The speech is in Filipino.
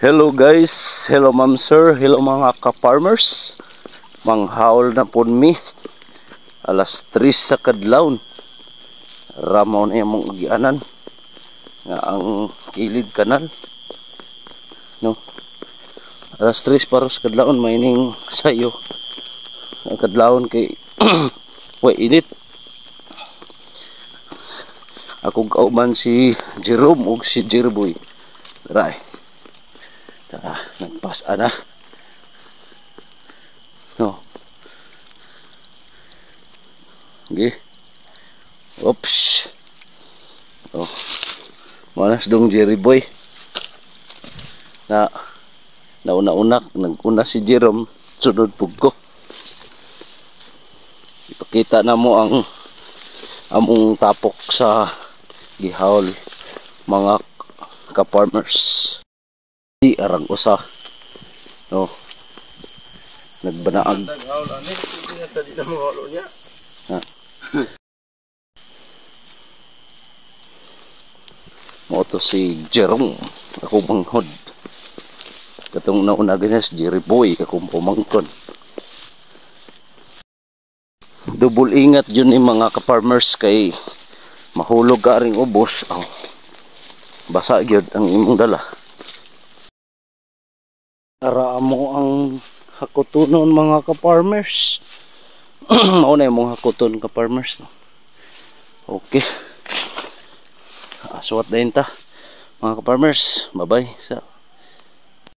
Hello guys, hello ma'am sir, hello mga ka-farmers. Manghaol na po mi. Alas 3 sa kadlawon. Ramaw na yung agianan nga ang kilid kanal. No. Alas 3 para sa kadlawon mining sayo. Ang kadlawon kay way init. Akong kauban si Jerome ug si Jerboy. Right. Nagpasa na. No. Okay. Oops. Oh. Manas dong Jerry boy. Nauna-unak. Naguna si Jerome. Sunod pug ko. Ipakita na mo ang among tapok sa gihawol mga ka-farmers. Arang usa no nagbanaag mo to si Jerome ako manghod katong nauna ganas Jerry boy akong pumangkon. Double ingat yun ni mga ka-farmers kay mahulog ka ring ubos ang basa gyud ang imong dala. Ara mo ang hakutunon mga ka-farmers. Mao na yung hakuton ka-farmers no? Okay. Aswat din ta mga ka-farmers. Bye bye sa